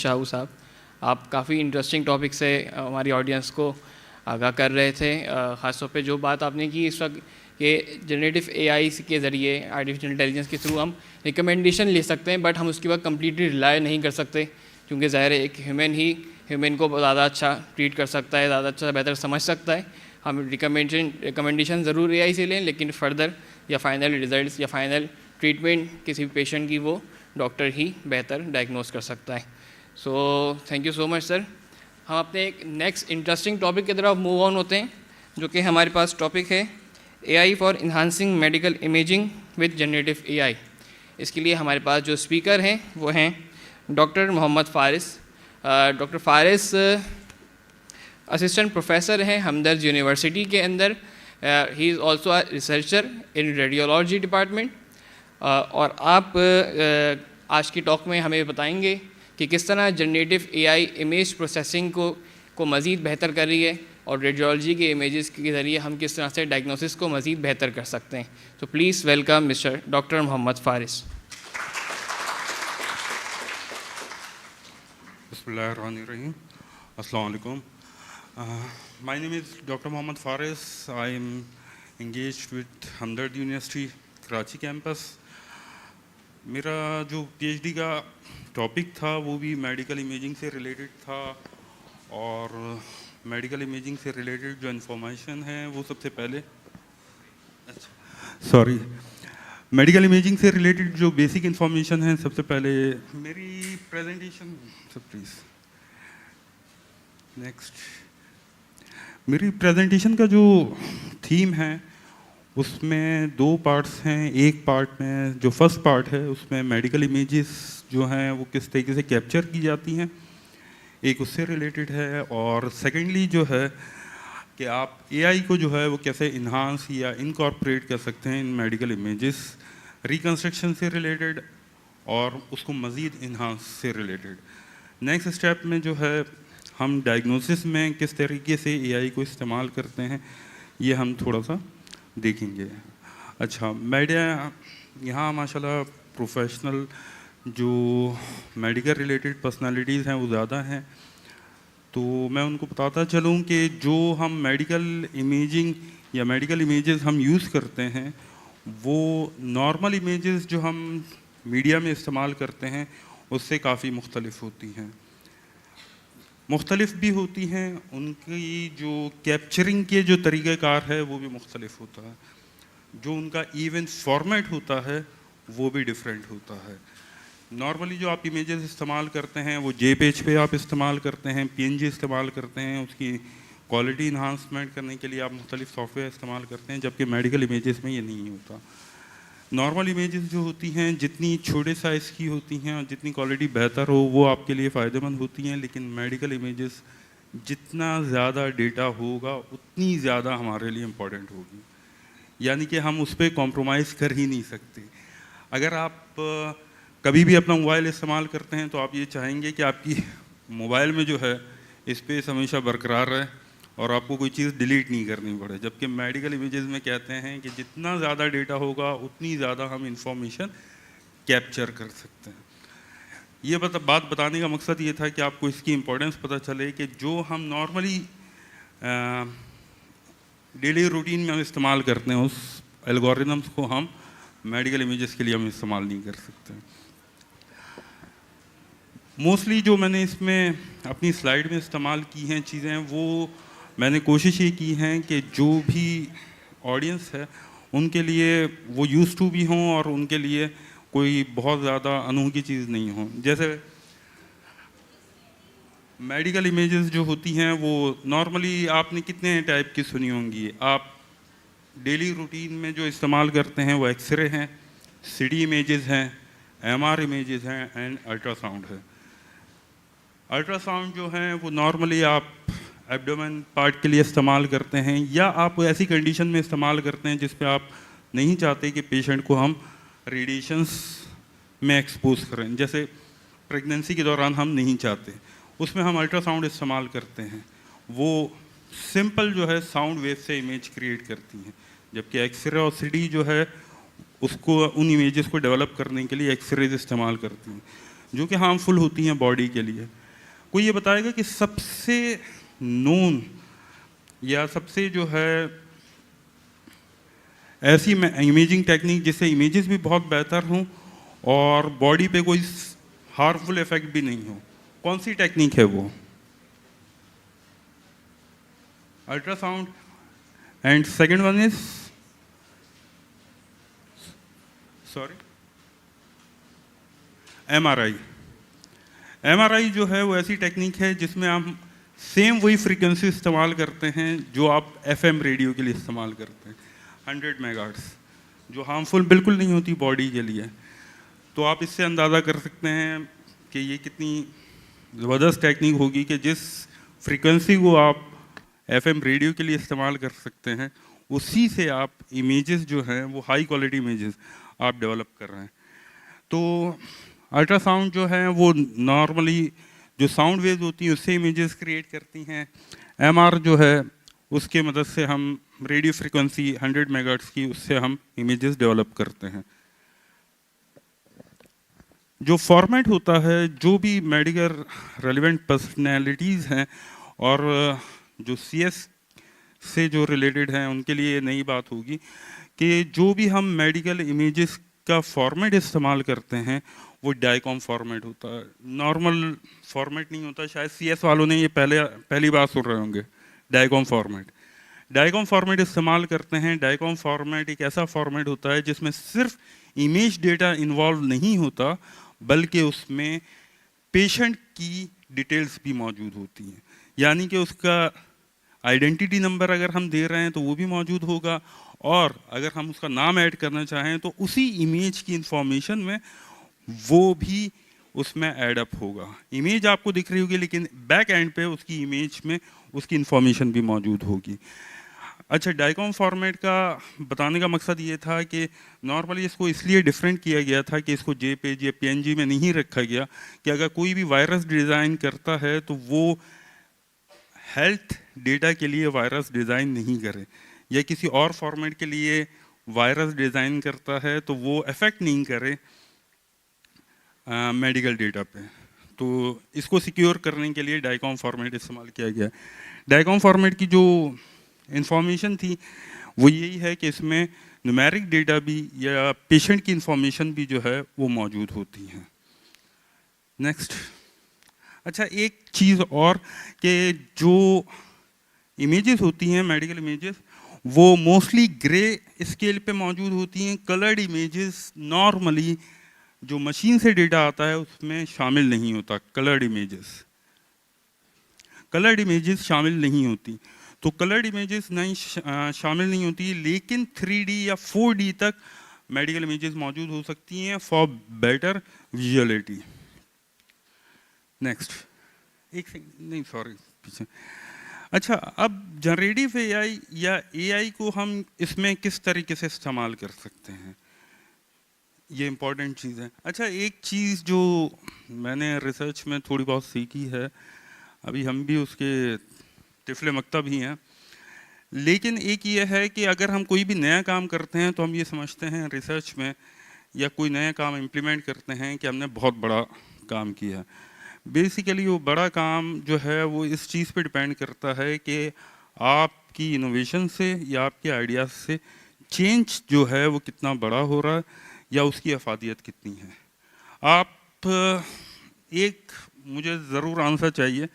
शाहू साहब, आप काफ़ी इंटरेस्टिंग टॉपिक से हमारी ऑडियंस को आगाह कर रहे थे। ख़ास तौर पे जो बात आपने की इस वक्त कि जनरेटिव एआई के ज़रिए आर्टिफिशियल इंटेलिजेंस के थ्रू हम रिकमेंडेशन ले सकते हैं, बट हम उसके बाद कम्प्लीटली रिलाई नहीं कर सकते, क्योंकि ज़ाहिर है एक ह्यूमन को ज़्यादा अच्छा ट्रीट कर सकता है, ज़्यादा अच्छा बेहतर समझ सकता है। हम रिकमेंडेशन ज़रूर एआई से लें, लेकिन फ़र्दर या फाइनल रिजल्ट्स या फाइनल ट्रीटमेंट किसी भी पेशेंट की वो डॉक्टर ही बेहतर डायग्नोस कर सकता है। So thank you so much sir. हम अपने एक नेक्स्ट इंटरेस्टिंग टॉपिक की तरफ मूव ऑन होते हैं, जो कि हमारे पास टॉपिक है AI for enhancing medical imaging with generative AI. इसके लिए हमारे पास जो स्पीकर हैं वो हैं doctor Mohammad Faris. Doctor Faris assistant professor हैं हमदर्द यूनिवर्सिटी के अंदर। He is also a researcher in radiology department. और आप आज की टॉक में हमें बताएंगे कि किस तरह जनरेटिव एआई इमेज प्रोसेसिंग को मज़ीद बेहतर कर रही है और रेडियोलॉजी के इमेजेस के ज़रिए हम किस तरह से डायग्नोसिस को मज़ीद बेहतर कर सकते हैं। तो please welcome mister doctor Mohammad Faris. Bismillahirrahmanirrahim. Assalamu alaikum. My name is Dr. Mohammad Faris. I am engaged with Hamdard University, Karachi campus. मेरा जो PhD का टॉपिक था वो भी मेडिकल इमेजिंग से रिलेटेड था, और मेडिकल इमेजिंग से रिलेटेड जो इन्फॉर्मेशन है वो सबसे पहले मेडिकल इमेजिंग से रिलेटेड जो बेसिक इन्फॉर्मेशन है सबसे पहले मेरी प्रेजेंटेशन सब प्लीज़ नेक्स्ट। मेरी प्रेजेंटेशन का जो थीम है उसमें दो पार्ट्स हैं। एक पार्ट में जो फर्स्ट पार्ट है उसमें मेडिकल इमेजेस जो हैं वो किस तरीके से कैप्चर की जाती हैं, एक उससे रिलेटेड है। और सेकेंडली जो है कि आप एआई को जो है वो कैसे इन्हांस या इनकॉर्पोरेट कर सकते हैं इन मेडिकल इमेजेस, रिकन्स्ट्रक्शन से रिलेटेड और उसको मज़ीद इन्हांस से रिलेटेड। नेक्स्ट स्टेप में जो है हम डायग्नोसिस में किस तरीके से एआई को इस्तेमाल करते हैं ये हम थोड़ा सा देखेंगे। अच्छा, मीडिया यहाँ माशाल्लाह प्रोफेशनल जो मेडिकल रिलेटेड पर्सनालिटीज़ हैं वो ज़्यादा हैं, तो मैं उनको बताता चलूँ कि जो हम मेडिकल इमेजिंग या मेडिकल इमेजेस हम यूज़ करते हैं वो नॉर्मल इमेजेस जो हम मीडिया में इस्तेमाल करते हैं उससे काफ़ी मुख्तलिफ होती हैं। मुख्तलिफ भी होती हैं, उनकी जो कैप्चरिंग के जो तरीक़ाकार है वो भी मुख्तलिफ होता है, जो उनका इवेंट फॉर्मेट होता है वो भी डिफरेंट होता है। नॉर्मली जो आप इमेजेस इस्तेमाल करते हैं वो JPEG पे आप इस्तेमाल करते हैं, PNG इस्तेमाल करते हैं, उसकी क्वालिटी इन्हांसमेंट करने के लिए आप मुख्तलिफ सॉफ्टवेयर इस्तेमाल करते हैं, जबकि मेडिकल इमेजेस में ये नहीं होता। नॉर्मल इमेजेस जो होती हैं जितनी छोटे साइज़ की होती हैं और जितनी क्वालिटी बेहतर हो वो आपके लिए फ़ायदेमंद होती हैं, लेकिन मेडिकल इमेजेस जितना ज़्यादा डेटा होगा उतनी ज़्यादा हमारे लिए इम्पॉर्टेंट होगी, यानी कि हम उस पर कॉम्प्रोमाइज़ कर ही नहीं सकते। अगर आप कभी भी अपना मोबाइल इस्तेमाल करते हैं तो आप ये चाहेंगे कि आपकी मोबाइल में जो है स्पेस हमेशा बरकरार रहे और आपको कोई चीज़ डिलीट नहीं करनी पड़े, जबकि मेडिकल इमेजेस में कहते हैं कि जितना ज़्यादा डेटा होगा उतनी ज़्यादा हम इंफॉर्मेशन कैप्चर कर सकते हैं। ये बात बताने का मकसद ये था कि आपको इसकी इम्पोर्टेंस पता चले कि जो हम नॉर्मली डेली रूटीन में हम इस्तेमाल करते हैं उस एल्गोरिथम्स को हम मेडिकल इमेजेस के लिए हम इस्तेमाल नहीं कर सकते। मोस्टली जो मैंने इसमें अपनी स्लाइड में इस्तेमाल की हैं चीज़ें वो मैंने कोशिश ये की हैं कि जो भी ऑडियंस है उनके लिए वो यूज़ टू भी हों और उनके लिए कोई बहुत ज़्यादा अनोखी चीज़ नहीं हो। जैसे मेडिकल इमेजेस जो होती हैं वो नॉर्मली आपने कितने टाइप की सुनी होंगी, आप डेली रूटीन में जो इस्तेमाल करते हैं वो एक्सरे हैं, CD इमेजेस हैं, MR इमेजेस हैं एंड अल्ट्रासाउंड है। अल्ट्रासाउंड जो है वो नॉर्मली आप एब्डोमेन पार्ट के लिए इस्तेमाल करते हैं या आप ऐसी कंडीशन में इस्तेमाल करते हैं जिस पे आप नहीं चाहते कि पेशेंट को हम रेडिएशंस में एक्सपोज करें, जैसे प्रेगनेंसी के दौरान हम नहीं चाहते, उसमें हम अल्ट्रासाउंड इस्तेमाल करते हैं। वो सिंपल जो है साउंड वेव से इमेज क्रिएट करती हैं, जबकि एक्सरे और CD जो है उसको उन इमेजेस को डेवलप करने के लिए एक्सरेज इस्तेमाल करती हैं। जो कि हार्मफुल होती हैं बॉडी के लिए। कोई ये बताएगा कि सबसे नोन या सबसे जो है ऐसी इमेजिंग टेक्निक जिससे इमेजेस भी बहुत बेहतर हों और बॉडी पे कोई हार्मफुल इफेक्ट भी नहीं हो, कौन सी टेक्निक है वो? Ultrasound. And second one is sorry MRI. MRI जो है वो ऐसी टेक्निक है जिसमें हम सेम वही फ्रीक्वेंसी इस्तेमाल करते हैं जो आप एफएम रेडियो के लिए इस्तेमाल करते हैं, 100 मेगाहर्ट्ज, जो हार्मफुल बिल्कुल नहीं होती बॉडी के लिए। तो आप इससे अंदाज़ा कर सकते हैं कि ये कितनी ज़बरदस्त टेक्निक होगी कि जिस फ्रीक्वेंसी को आप एफएम रेडियो के लिए इस्तेमाल कर सकते हैं, उसी से आप इमेजेस जो हैं वो हाई क्वालिटी इमेजेस आप डेवलप कर रहे हैं। तो अल्ट्रासाउंड जो है वो नॉर्मली जो साउंड वेव्स होती हैं उससे इमेजेस क्रिएट करती हैं। एमआर जो है उसके मदद से हम रेडियो फ्रीक्वेंसी 100 मेगाहर्ट्ज की, उससे हम इमेजेस डेवलप करते हैं। जो फॉर्मेट होता है, जो भी मेडिकल रेलिवेंट पर्सनैलिटीज़ हैं और जो सीएस से जो रिलेटेड हैं उनके लिए नई बात होगी कि जो भी हम मेडिकल इमेजेस का फॉर्मेट इस्तेमाल करते हैं वो डायकॉम फॉर्मेट होता है, नॉर्मल फॉर्मेट नहीं होता। शायद सीएस वालों ने ये पहली बार सुन रहे होंगे डायकॉम फॉर्मेट। डायकॉम फॉर्मेट इस्तेमाल करते हैं। डायकॉम फॉर्मेट एक ऐसा फॉर्मेट होता है जिसमें सिर्फ इमेज डेटा इन्वॉल्व नहीं होता, बल्कि उसमें पेशेंट की डिटेल्स भी मौजूद होती हैं। यानी कि उसका आइडेंटिटी नंबर अगर हम दे रहे हैं तो वो भी मौजूद होगा, और अगर हम उसका नाम ऐड करना चाहें तो उसी इमेज की इंफॉर्मेशन में वो भी उसमें ऐड अप होगा। इमेज आपको दिख रही होगी लेकिन बैक एंड पे उसकी इमेज में उसकी इंफॉर्मेशन भी मौजूद होगी। अच्छा, डायकॉम फॉर्मेट का बताने का मकसद ये था कि नॉर्मली इसको इसलिए डिफरेंट किया गया था कि इसको जेपेज या पीएनजी में नहीं रखा गया कि अगर कोई भी वायरस डिज़ाइन करता है तो वो हेल्थ डेटा के लिए वायरस डिज़ाइन नहीं करे, या किसी और फॉर्मेट के लिए वायरस डिज़ाइन करता है तो वो इफेक्ट नहीं करे मेडिकल डेटा पे। तो इसको सिक्योर करने के लिए डायकॉम फॉर्मेट इस्तेमाल किया गया। डायकॉम फॉर्मेट की जो इंफॉर्मेशन थी वो यही है कि इसमें न्यूमेरिक डेटा भी या पेशेंट की इंफॉर्मेशन भी जो है वो मौजूद होती है। नेक्स्ट। अच्छा, एक चीज़ और कि जो इमेजेस होती हैं मेडिकल इमेजेस वो मोस्टली ग्रे स्केल पे मौजूद होती हैं। कलर्ड इमेजेस नॉर्मली जो मशीन से डेटा आता है उसमें शामिल नहीं होता। कलर्ड इमेजेस शामिल नहीं होती। तो कलर्ड इमेजेस नहीं शामिल नहीं होती, लेकिन 3D या 4D तक मेडिकल इमेजेस मौजूद हो सकती हैं फॉर बेटर विजुअलिटी। नेक्स्ट। एक सेकंड, नहीं सॉरी, पीछे। अच्छा, अब जनरेटिव एआई या एआई को हम इसमें किस तरीके से इस्तेमाल कर सकते हैं, ये इंपॉर्टेंट चीज़ है। अच्छा, एक चीज़ जो मैंने रिसर्च में थोड़ी बहुत सीखी है, अभी हम भी उसके तिफले मकतब ही हैं, लेकिन एक ये है कि अगर हम कोई भी नया काम करते हैं तो हम ये समझते हैं रिसर्च में या कोई नया काम इम्प्लीमेंट करते हैं कि हमने बहुत बड़ा काम किया। बेसिकली वो बड़ा काम जो है वो इस चीज़ पे डिपेंड करता है कि आपकी इनोवेशन से या आपके आइडियाज़ से चेंज जो है वो कितना बड़ा हो रहा है या उसकी अफादियत कितनी है। आप एक मुझे ज़रूर आंसर चाहिए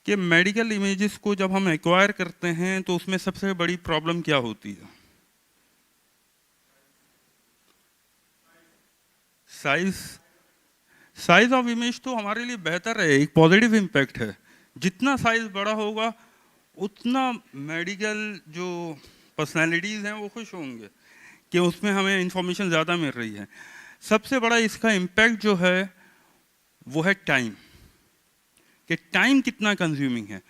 कि मेडिकल इमेजेस को जब हम एक्वायर करते हैं तो उसमें सबसे बड़ी प्रॉब्लम क्या होती है? साइज ऑफ इमेज तो हमारे लिए बेहतर है, एक पॉजिटिव इम्पैक्ट है। जितना साइज बड़ा होगा उतना मेडिकल जो पर्सनालिटीज़ हैं वो खुश होंगे कि उसमें हमें इंफॉर्मेशन ज़्यादा मिल रही है। सबसे बड़ा इसका इम्पैक्ट जो है वो है टाइम, कि टाइम कितना कंज्यूमिंग है।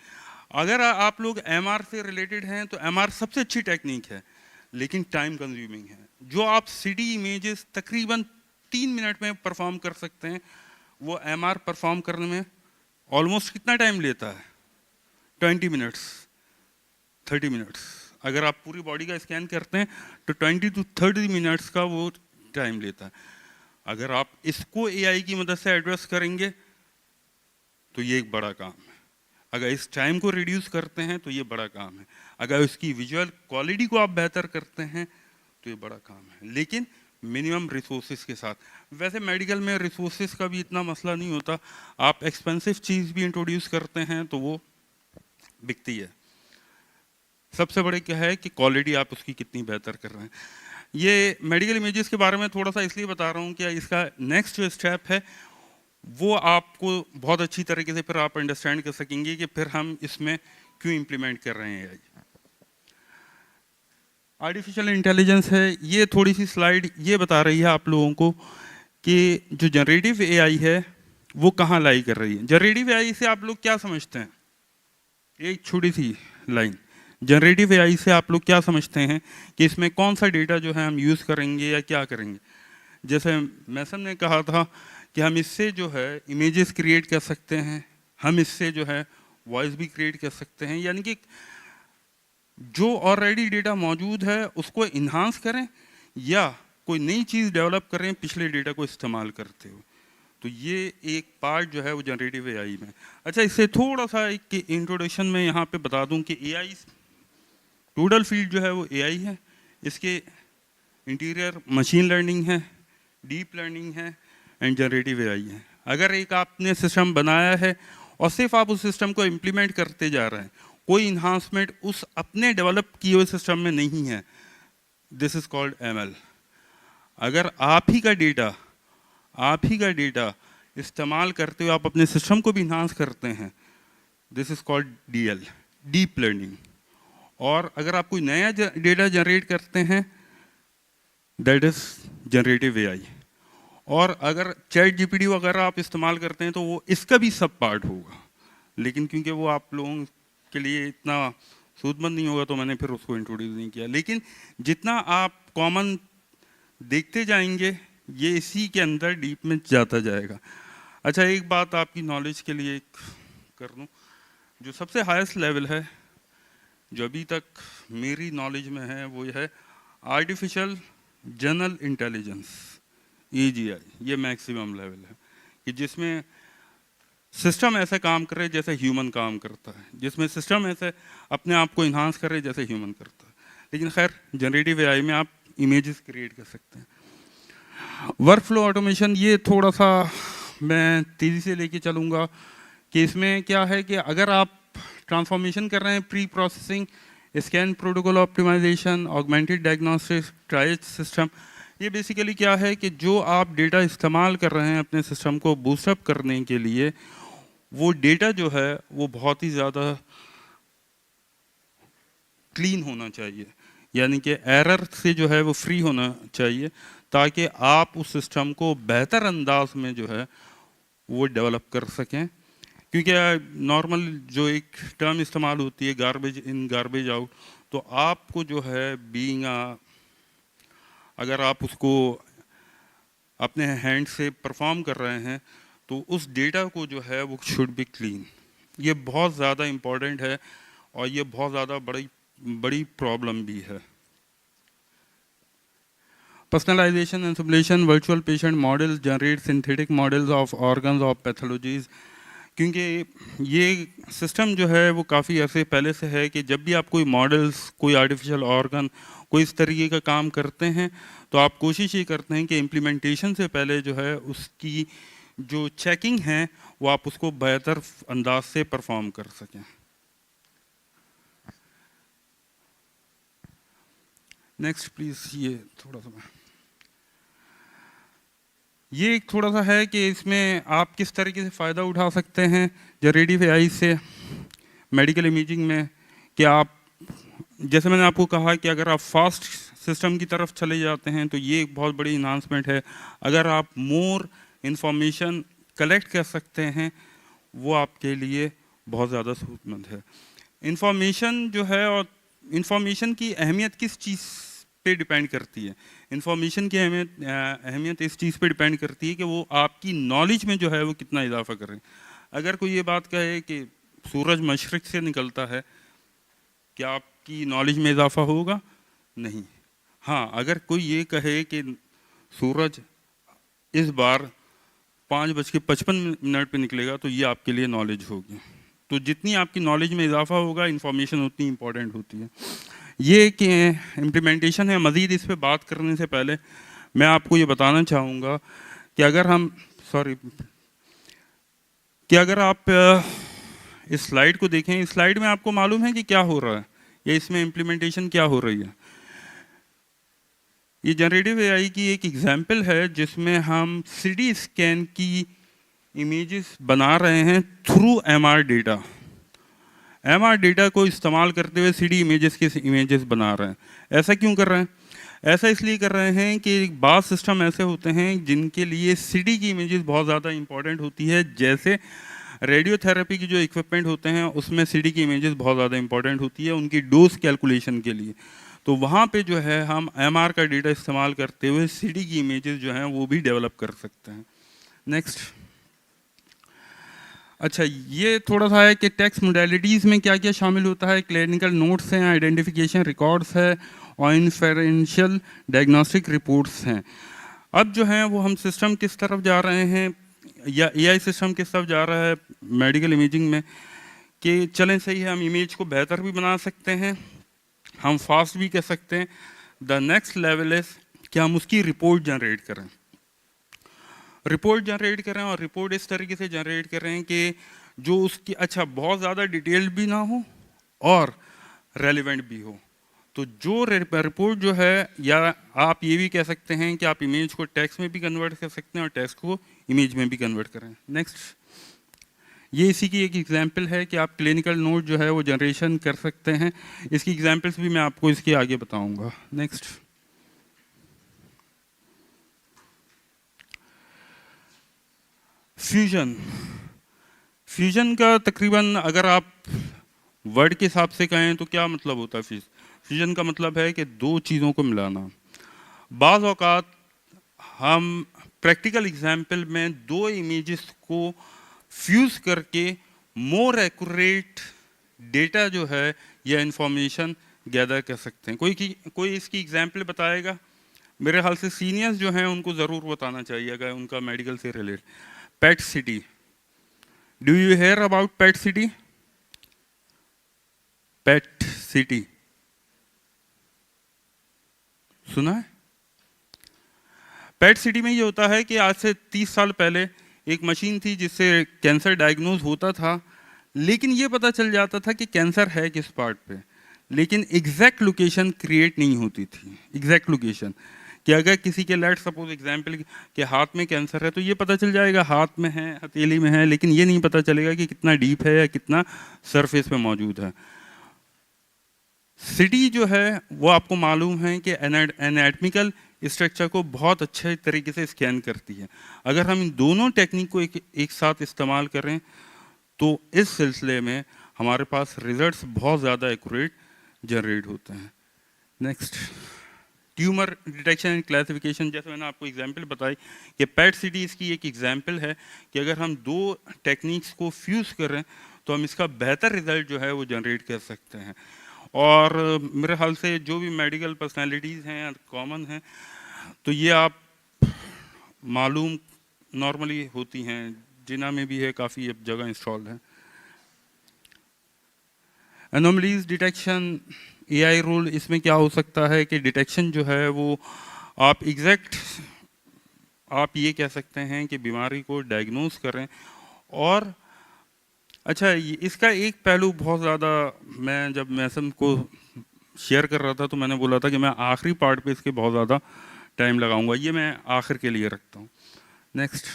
अगर आप लोग एमआर से रिलेटेड हैं तो एमआर सबसे अच्छी टेक्निक है, लेकिन टाइम कंज्यूमिंग है। जो आप सिटी इमेजेस तकरीबन 3 मिनट में परफॉर्म कर सकते हैं, वो एमआर परफॉर्म करने में ऑलमोस्ट कितना टाइम लेता है? 20 मिनट्स, 30 मिनट्स। अगर आप पूरी बॉडी का स्कैन करते हैं तो 20 to 30 मिनट्स का वो टाइम लेता है। अगर आप इसको एआई की मदद से एड्रेस करेंगे तो ये एक बड़ा काम है। अगर इस टाइम को रिड्यूस करते हैं तो ये बड़ा काम है। अगर इसकी विजुअल क्वालिटी को आप बेहतर करते हैं तो ये बड़ा काम है, लेकिन मिनिमम रिसोर्सेज के साथ। वैसे मेडिकल में रिसोर्सेज का भी इतना मसला नहीं होता, आप एक्सपेंसिव चीज़ भी इंट्रोड्यूस करते हैं तो वो बिकती है। सबसे बड़े क्या है कि क्वालिटी आप उसकी कितनी बेहतर कर रहे हैं। ये मेडिकल इमेजेस के बारे में थोड़ा सा इसलिए बता रहा हूँ कि इसका नेक्स्ट जो स्टेप है वो आपको बहुत अच्छी तरीके से फिर आप अंडरस्टैंड कर सकेंगे कि फिर हम इसमें क्यों इम्प्लीमेंट कर रहे हैं। आर्टिफिशियल इंटेलिजेंस है, ये थोड़ी सी स्लाइड ये बता रही है आप लोगों को कि जो जनरेटिव एआई है वो कहाँ लाई कर रही है। जनरेटिव एआई से आप लोग क्या समझते हैं? एक छोटी सी लाइन, जनरेटिव एआई से आप लोग क्या समझते हैं कि इसमें कौन सा डेटा जो है हम यूज़ करेंगे या क्या करेंगे? जैसे मैसन ने कहा था कि हम इससे जो है इमेजेस क्रिएट कर सकते हैं, हम इससे जो है वॉइस भी क्रिएट कर सकते हैं, यानी कि जो ऑलरेडी डेटा मौजूद है उसको इन्हांस करें या कोई नई चीज़ डेवलप करें पिछले डेटा को इस्तेमाल करते हुए। तो ये एक पार्ट जो है वो जनरेटिव एआई में। अच्छा, इससे थोड़ा सा एक इंट्रोडक्शन में यहाँ पे बता दूं कि एआई टोटल फील्ड जो है वो एआई है, इसके इंटीरियर मशीन लर्निंग है, डीप लर्निंग है एंड जनरेटिव एआई है। अगर एक आपने सिस्टम बनाया है और सिर्फ आप उस सिस्टम को इम्प्लीमेंट करते जा रहे हैं, कोई इन्हांसमेंट उस अपने डेवलप किए हुए सिस्टम में नहीं है, दिस इज कॉल्ड एमएल। अगर आप ही का डेटा इस्तेमाल करते हुए आप अपने सिस्टम को भी इन्हांस करते हैं, this is called DL, deep learning. और अगर आप कोई नया डेटा जनरेट करते हैं, दैट इज जनरेटिव एआई। और अगर चैट जीपीटी वगैरह आप इस्तेमाल करते हैं तो वो इसका भी सब पार्ट होगा, लेकिन क्योंकि वो आप लोगों के लिए इतना सूदमंद नहीं होगा तो मैंने फिर उसको इंट्रोड्यूस नहीं किया। लेकिन जितना आप कॉमन देखते जाएंगे ये इसी के अंदर डीप में जाता जाएगा। अच्छा, एक बात आपकी नॉलेज के लिए कर दूं, जो सबसे हाईएस्ट लेवल है जो अभी तक मेरी नॉलेज में है वो है आर्टिफिशियल जनरल इंटेलिजेंस, एजीआई। ये मैक्सिमम लेवल है कि जिसमें सिस्टम ऐसे काम करे जैसे ह्यूमन काम करता है, जिसमें सिस्टम ऐसे अपने आप को इन्हांस करे जैसे ह्यूमन करता है। लेकिन खैर जनरेटिव एआई में आप इमेजेस क्रिएट कर सकते हैं। वर्क फ्लो ऑटोमेशन, ये थोड़ा सा मैं तेज़ी से लेके चलूँगा कि इसमें क्या है कि अगर आप ट्रांसफॉर्मेशन कर रहे हैं, pre processing, scan protocol optimisation, augmented diagnostics, triage system, ये बेसिकली क्या है कि जो आप डेटा इस्तेमाल कर रहे हैं अपने सिस्टम को बूस्टअप करने के लिए, वो डेटा जो है वो बहुत ही ज़्यादा क्लीन होना चाहिए, यानी कि एरर से जो है वो फ्री होना चाहिए, ताकि आप उस सिस्टम को बेहतर अंदाज में जो है वो डेवलप कर सकें। क्योंकि नॉर्मल जो एक टर्म इस्तेमाल होती है गार्बेज इन गार्बेज आउट, तो आपको जो है बीइंग अगर आप उसको अपने हैंड से परफॉर्म कर रहे हैं तो उस डेटा को जो है वो शुड बी क्लीन। ये बहुत ज़्यादा इम्पोर्टेंट है और ये बहुत ज़्यादा बड़ी प्रॉब्लम भी है। Personalisation and simulation, virtual patient models generate synthetic models of organs of pathologies. क्योंकि ये सिस्टम जो है वो काफ़ी अरसे पहले से है कि जब भी आप कोई मॉडल्स, कोई आर्टिफिशियल ऑर्गन, कोई इस तरीके का काम करते हैं तो आप कोशिश ये करते हैं कि इम्प्लीमेंटेशन से पहले जो है उसकी जो चेकिंग है वो आप उसको बेहतर अंदाज से परफॉर्म कर सकें। नेक्स्ट प्लीज, ये थोड़ा सा ये एक थोड़ा सा है कि इसमें आप किस तरीके से फ़ायदा उठा सकते हैं जनरेटिव एआई से मेडिकल इमेजिंग में। कि आप, जैसे मैंने आपको कहा कि अगर आप फास्ट सिस्टम की तरफ चले जाते हैं तो ये एक बहुत बड़ी इन्हांसमेंट है। अगर आप मोर इंफॉर्मेशन कलेक्ट कर सकते हैं वो आपके लिए बहुत ज़्यादा सूदमंद है। इंफॉर्मेशन जो है, और इंफॉर्मेशन की अहमियत किस चीज़ पे डिपेंड करती है? इंफॉर्मेशन की अहमियत इस चीज़ पे डिपेंड करती है कि वो आपकी नॉलेज में जो है वो कितना इजाफा कर रहे हैं। अगर कोई ये बात कहे कि सूरज मशरिक से निकलता है, क्या आपकी नॉलेज में इजाफा होगा? नहीं। हाँ, अगर कोई ये कहे कि सूरज इस बार 5:55 पे निकलेगा, तो ये आपके लिए नॉलेज होगी। तो जितनी आपकी नॉलेज में इजाफा होगा, इंफॉर्मेशन उतनी इंपॉर्टेंट होती है। ये एक इम्प्लीमेंटेशन है। मज़ीद इस पे बात करने से पहले मैं आपको ये बताना चाहूँगा कि अगर आप इस स्लाइड को देखें, इस स्लाइड में आपको मालूम है कि क्या हो रहा है या इसमें इम्प्लीमेंटेशन क्या हो रही है। ये जनरेटिव एआई की एक एग्जाम्पल है जिसमें हम सीटी स्कैन की इमेजेस बना रहे हैं through MR data. MR data को इस्तेमाल करते हुए सीडी इमेजेस के इमेजेस बना रहे हैं। ऐसा क्यों कर रहे हैं? ऐसा इसलिए कर रहे हैं कि बाज़ सिस्टम ऐसे होते हैं जिनके लिए सीडी की इमेजेस बहुत ज़्यादा इंपॉर्टेंट होती है। जैसे रेडियोथेरेपी की जो इक्विपमेंट होते हैं उसमें सीडी की इमेजेस बहुत ज़्यादा इंपॉर्टेंट होती है उनकी डोज कैलकुलेशन के लिए। तो वहाँ पे जो है हम एमआर का डेटा इस्तेमाल करते हुए सीडी की इमेजेस जो हैं वो भी डेवलप कर सकते हैं। नेक्स्ट। अच्छा, ये थोड़ा सा है कि टेक्स्ट मोडेलिटीज़ में क्या क्या शामिल होता है। क्लिनिकल नोट्स हैं, आइडेंटिफिकेशन रिकॉर्ड्स है और इन्फेरेंशियल डायग्नोस्टिक रिपोर्ट्स हैं। अब जो है वो हम सिस्टम किस तरफ जा रहे हैं या एआई सिस्टम किस तरफ जा रहा है मेडिकल इमेजिंग में, कि चलें सही है, हम इमेज को बेहतर भी बना सकते हैं, हम फास्ट भी कर सकते हैं। द नेक्स्ट लेवल इज कि हम उसकी रिपोर्ट जनरेट करें। रिपोर्ट जनरेट करें और रिपोर्ट इस तरीके से जनरेट करें कि जो उसकी बहुत ज़्यादा डिटेल्ड भी ना हो और रेलिवेंट भी हो। तो जो रिपोर्ट जो है, या आप ये भी कह सकते हैं कि आप इमेज को टेक्स्ट में भी कन्वर्ट कर सकते हैं और टेक्स्ट को इमेज में भी कन्वर्ट करें। नेक्स्ट। ये इसी की एक एग्जांपल है कि आप क्लिनिकल नोट जो है वो जनरेशन कर सकते हैं। इसकी एग्जांपल्स भी मैं आपको इसके आगे बताऊंगा। नेक्स्ट। फ्यूजन का तकरीबन अगर आप वर्ड के हिसाब से कहें तो क्या मतलब होता है फ्यूजन का मतलब है कि दो चीज़ों को मिलाना। बाज़ औक़ात हम प्रैक्टिकल एग्जाम्पल में दो इमेजेस को फ्यूज करके मोर एक्यूरेट डेटा जो है या इंफॉर्मेशन गैदर कर सकते हैं। कोई इसकी एग्जाम्पल बताएगा? मेरे ख्याल से सीनियर्स जो हैं उनको ज़रूर बताना चाहिए अगर उनका मेडिकल से related. PET CT, do you hear about PET CT? PET CT सुना है? पेट सिटी में ये होता है कि आज से 30 साल पहले एक मशीन थी जिससे कैंसर डायग्नोज होता था, लेकिन ये पता चल जाता था कि कैंसर है किस पार्ट पे, लेकिन एग्जैक्ट लोकेशन क्रिएट नहीं होती थी। एग्जैक्ट लोकेशन कि अगर किसी के लेट सपोज एग्जांपल के हाथ में कैंसर है तो ये पता चल जाएगा हाथ में है, हथेली में है, लेकिन ये नहीं पता चलेगा कि कितना डीप है या कितना सरफेस पे मौजूद है। सिटी जो है वो आपको मालूम है कि एनाटॉमिकल स्ट्रक्चर को बहुत अच्छे तरीके से स्कैन करती है। अगर हम इन दोनों टेक्निक को एक साथ इस्तेमाल करें तो इस सिलसिले में हमारे पास रिजल्ट्स बहुत ज़्यादा एक्यूरेट जनरेट होते हैं। Next. Tumour detection and classification, जैसे मैंने आपको एग्जांपल बताई कि पेट सिटी इसकी एक एग्जांपल है कि अगर हम दो टेक्निक्स को फ्यूज़ करें तो हम इसका बेहतर रिजल्ट जो है वो जनरेट कर सकते हैं। और मेरे ख्याल से जो भी मेडिकल पर्सनालिटीज़ हैं कॉमन हैं तो ये आप मालूम नॉर्मली होती हैं, जिना में भी है, काफ़ी अब जगह इंस्टॉल्ड है। एनोमलीज डिटेक्शन एआई रोल, इसमें क्या हो सकता है कि डिटेक्शन जो है वो आप ये कह सकते हैं कि बीमारी को डायग्नोज करें। और अच्छा, इसका एक पहलू बहुत ज़्यादा, मैं जब मैसन को शेयर कर रहा था तो मैंने बोला था कि मैं आखिरी पार्ट पे इसके बहुत ज़्यादा टाइम लगाऊंगा, ये मैं आखिर के लिए रखता हूँ। नेक्स्ट।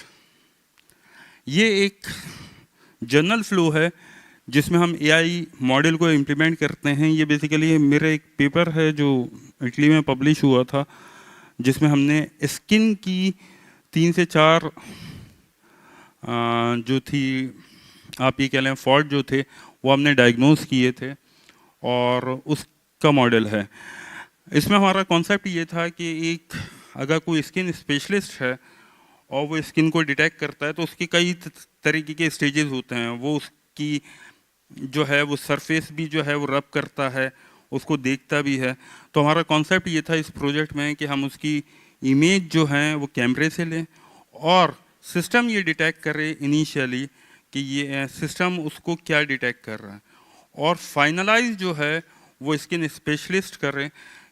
ये एक जर्नल फ्लो है जिसमें हम एआई मॉडल को इम्प्लीमेंट करते हैं। ये बेसिकली मेरा एक पेपर है जो इटली में पब्लिश हुआ था, जिसमें हमने स्किन की 3 से 4 जो थी, आप ये कह लें फॉल्ट जो थे वो हमने डायग्नोज किए थे और उसका मॉडल है। इसमें हमारा कॉन्सेप्ट ये था कि अगर कोई स्किन स्पेशलिस्ट है और वो स्किन को डिटेक्ट करता है तो उसके कई तरीके के स्टेजेस होते हैं। वो उसकी जो है वो सरफेस भी जो है वो रब करता है, उसको देखता भी है। तो हमारा कॉन्सेप्ट ये था इस प्रोजेक्ट में कि हम उसकी इमेज जो है वो कैमरे से लें और सिस्टम ये डिटेक्ट करे इनिशियली कि ये सिस्टम उसको क्या डिटेक्ट कर रहा है, और फाइनलाइज जो है वो स्किन स्पेशलिस्ट करें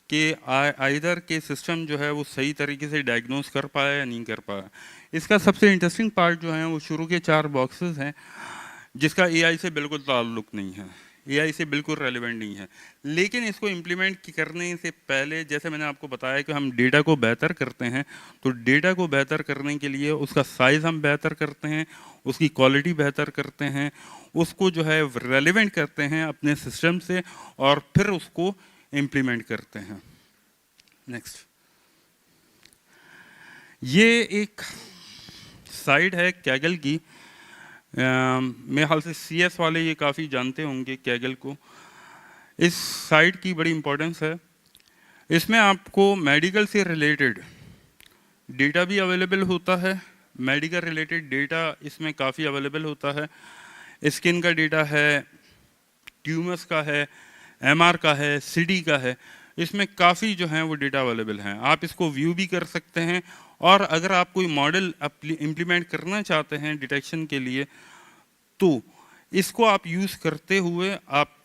कि आइदर के सिस्टम जो है वो सही तरीके से डायग्नोस कर पाया या नहीं कर पाया। इसका सबसे इंटरेस्टिंग पार्ट जो है वो शुरू के 4 बॉक्सेस हैं जिसका एआई से बिल्कुल ताल्लुक नहीं है, एआई से बिल्कुल रेलिवेंट नहीं है, लेकिन इसको इम्प्लीमेंट करने से पहले जैसे मैंने आपको बताया कि हम डेटा को बेहतर करते हैं, तो डेटा को बेहतर करने के लिए उसका साइज़ हम बेहतर करते हैं, उसकी क्वालिटी बेहतर करते हैं, उसको जो है रेलिवेंट करते हैं अपने सिस्टम से, और फिर उसको इम्प्लीमेंट करते हैं। नेक्स्ट, ये एक साइट है कैगल की, मेरे ख्याल से सीएस वाले ये काफ़ी जानते होंगे कैगल को। इस साइट की बड़ी इम्पोर्टेंस है, इसमें आपको मेडिकल से रिलेटेड डेटा भी अवेलेबल होता है, मेडिकल रिलेटेड डेटा इसमें काफ़ी अवेलेबल होता है, स्किन का डेटा है, ट्यूमर्स का है, एमआर का है, सीडी का है, इसमें काफ़ी जो हैं वो डेटा अवेलेबल हैं। आप इसको व्यू भी कर सकते हैं, और अगर आप कोई मॉडल इम्प्लीमेंट करना चाहते हैं डिटेक्शन के लिए, तो इसको आप यूज़ करते हुए आप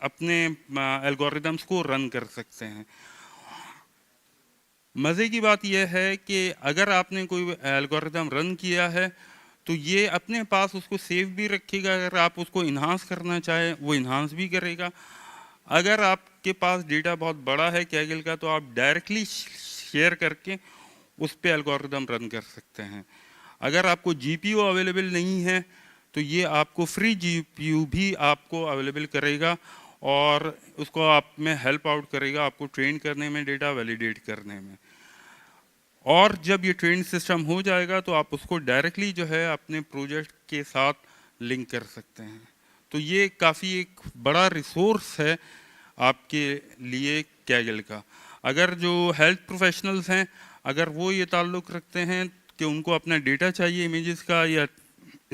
अपने एल्गोरिदम्स को रन कर सकते हैं। मज़े की बात यह है कि अगर आपने कोई एल्गोरिदम रन किया है तो ये अपने पास उसको सेव भी रखेगा, अगर आप उसको इन्हांस करना चाहें वो इन्हांस भी करेगा। अगर आपके पास डेटा बहुत बड़ा है कैगल का, तो आप डायरेक्टली शेयर करके उस पर एल्गोरिदम रन कर सकते हैं। अगर आपको जीपीयू अवेलेबल नहीं है तो ये आपको फ्री जीपीयू भी आपको अवेलेबल करेगा, और उसको आप में हेल्प आउट करेगा आपको ट्रेन करने में, डेटा वैलिडेट करने में। और जब ये ट्रेन सिस्टम हो जाएगा तो आप उसको डायरेक्टली जो है अपने प्रोजेक्ट के साथ लिंक कर सकते हैं। तो ये काफ़ी एक बड़ा रिसोर्स है आपके लिए कैगल का। अगर जो हेल्थ प्रोफेशनल्स हैं, अगर वो ये ताल्लुक़ रखते हैं कि उनको अपना डेटा चाहिए इमेजेस का या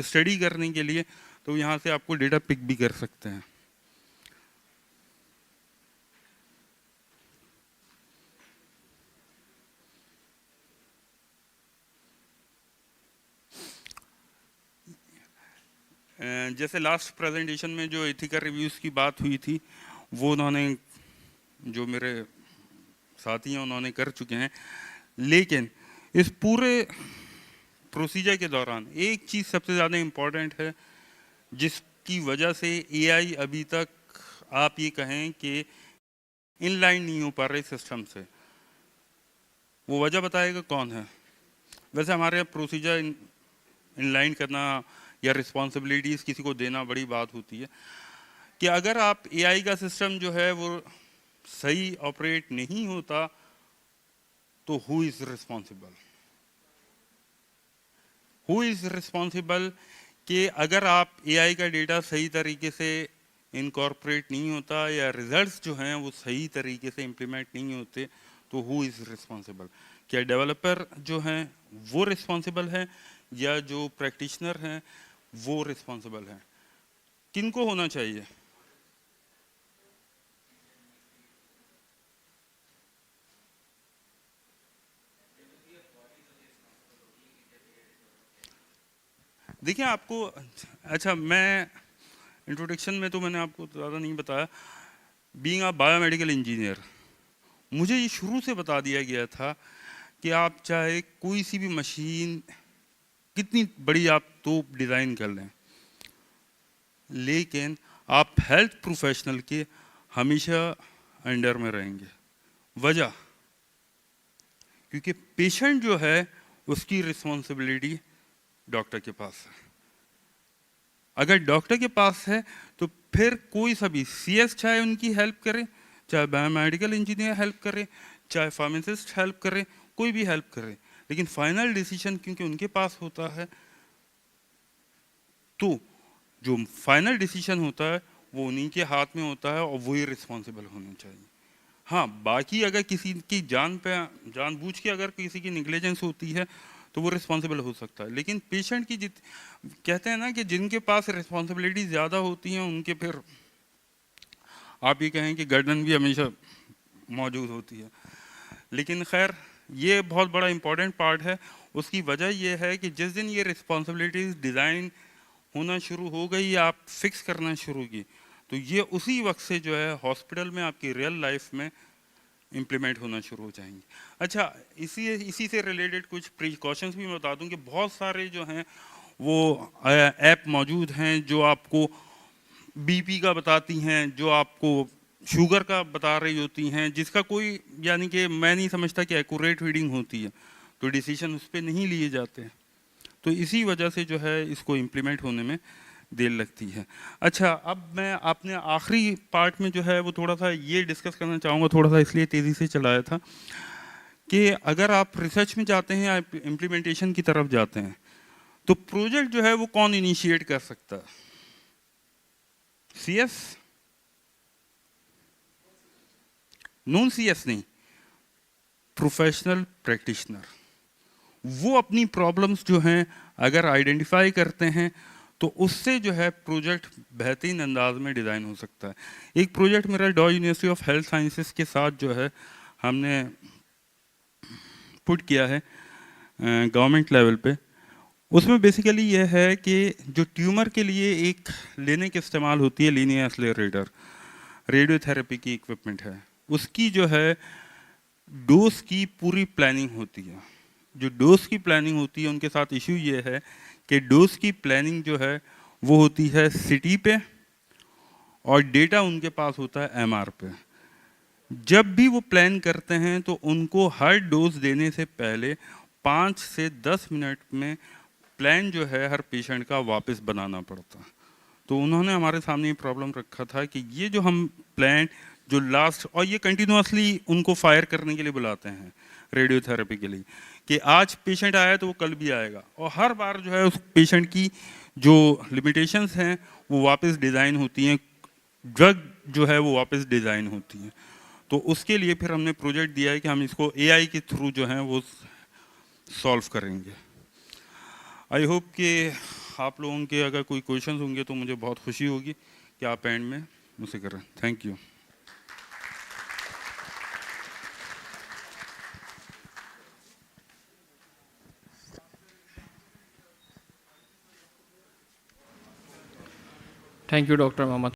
स्टडी करने के लिए, तो यहाँ से आपको डेटा पिक भी कर सकते हैं। जैसे लास्ट प्रेजेंटेशन में जो एथिकल रिव्यूज़ की बात हुई थी, वो उन्होंने, जो मेरे साथी हैं उन्होंने कर चुके हैं, लेकिन इस पूरे प्रोसीजर के दौरान एक चीज़ सबसे ज़्यादा इम्पॉर्टेंट है जिसकी वजह से एआई अभी तक आप ये कहें कि इनलाइन नहीं हो पा रहे सिस्टम से, वो वजह बताएगा कौन है। वैसे हमारे यहाँ प्रोसीजर इनलाइन करना या रिस्पॉन्सिबिलिटीज़ किसी को देना बड़ी बात होती है, कि अगर आप एआई का सिस्टम जो है वो सही ऑपरेट नहीं होता तो who is responsible, who is responsible, कि अगर आप एआई का डेटा सही तरीके से इनकॉर्पोरेट नहीं होता या रिजल्ट्स जो हैं वो सही तरीके से इम्प्लीमेंट नहीं होते, तो हु इज़ रिस्पॉन्सिबल। क्या डेवलपर जो हैं वो रिस्पॉन्सिबल है या जो प्रैक्टिशनर हैं वो रिस्पॉन्सिबल है? किनको होना चाहिए? देखिए आपको, अच्छा मैं इंट्रोडक्शन में तो मैंने आपको ज़्यादा नहीं बताया, बीइंग अ बायोमेडिकल इंजीनियर मुझे ये शुरू से बता दिया गया था कि आप चाहे कोई सी भी मशीन कितनी बड़ी आप तो डिज़ाइन कर लें, लेकिन आप हेल्थ प्रोफेशनल के हमेशा अंडर में रहेंगे। वजह, क्योंकि पेशेंट जो है उसकी रिस्पॉन्सिबिलिटी डॉक्टर के पास है। अगर डॉक्टर के पास है तो फिर कोई सा भी सीएस चाहे उनकी हेल्प करे, चाहे बायोमेडिकल इंजीनियर हेल्प करे, चाहे फार्मासिस्ट हेल्प करे, कोई भी हेल्प करे, लेकिन फाइनल डिसीजन क्योंकि उनके पास होता है, तो जो फाइनल डिसीजन होता है वो उन्हीं के हाथ में होता है और वही रिस्पॉन्सिबल होने चाहिए। हाँ, बाकी अगर किसी की जानबूझ के अगर किसी की निग्लिजेंस होती है तो वो रिस्पॉन्सिबल हो सकता है, लेकिन पेशेंट की कहते हैं ना कि जिनके पास रिस्पॉन्सिबिलिटी ज़्यादा होती हैं उनके फिर आप ये कहें कि गर्दन भी हमेशा मौजूद होती है। लेकिन खैर ये बहुत बड़ा इम्पोर्टेंट पार्ट है। उसकी वजह ये है कि जिस दिन ये रिस्पॉन्सिबिलिटीज़ डिज़ाइन होना शुरू हो गई, आप फिक्स करना शुरू की, तो ये उसी वक्त से जो है हॉस्पिटल में आपकी रियल लाइफ में इम्प्लीमेंट होना शुरू हो जाएंगी। अच्छा, इसी से रिलेटेड कुछ प्रिकॉशंस भी मैं बता दूं कि बहुत सारे जो हैं वो ऐप मौजूद हैं जो आपको बीपी का बताती हैं, जो आपको शुगर का बता रही होती हैं, जिसका कोई यानी कि मैं नहीं समझता कि एक्यूरेट रीडिंग होती है, तो डिसीजन उस पर नहीं लिए जाते हैं। तो इसी वजह से जो है इसको इम्प्लीमेंट होने में देर लगती है। अच्छा, अब मैं आपने आखिरी पार्ट में जो है वो थोड़ा सा ये डिस्कस करना चाहूँगा, थोड़ा सा इसलिए तेज़ी से चलाया था कि अगर आप रिसर्च में जाते हैं या इम्प्लीमेंटेशन की तरफ जाते हैं, तो प्रोजेक्ट जो है वो कौन इनिशिएट कर सकता है? CS? नॉन CS नहीं, प्रोफेशनल प्रैक्टिशनर। वो अपनी प्रॉब्लम्स जो हैं अगर आइडेंटिफाई करते हैं तो उससे जो है प्रोजेक्ट बेहतरीन अंदाज में डिज़ाइन हो सकता है। एक प्रोजेक्ट मेरा डॉ यूनिवर्सिटी ऑफ हेल्थ साइंसेस के साथ जो है हमने पुट किया है गवर्नमेंट लेवल पे। उसमें बेसिकली ये है कि जो ट्यूमर के लिए एक लिनिक इस्तेमाल होती है, लीनियर एक्सेलरेटर, रेडियोथेरेपी की इक्विपमेंट है, उसकी जो है डोज की पूरी प्लानिंग होती है। जो डोज की प्लानिंग होती है उनके साथ इशू ये है कि डोज की प्लानिंग जो है वो होती है सिटी पे और डेटा उनके पास होता है MR पे। जब भी वो प्लान करते हैं तो उनको हर डोज देने से पहले 5 से 10 मिनट में प्लान जो है हर पेशेंट का वापस बनाना पड़ता। तो उन्होंने हमारे सामने ये प्रॉब्लम रखा था कि ये जो हम प्लान जो लास्ट, और ये कंटिन्यूसली उनको फायर करने के लिए बुलाते हैं रेडियोथेरेपी के लिए, कि आज पेशेंट आया तो वो कल भी आएगा, और हर बार जो है उस पेशेंट की जो लिमिटेशंस हैं वो वापस डिज़ाइन होती हैं, ड्रग जो है वो वापस डिज़ाइन होती है। तो उसके लिए फिर हमने प्रोजेक्ट दिया है कि हम इसको AI के थ्रू जो है वो सॉल्व करेंगे। आई होप कि आप लोगों के अगर कोई क्वेश्चंस होंगे तो मुझे बहुत खुशी होगी कि आप एंड में मुझसे करें। Thank you. Thank you doctor Mohammad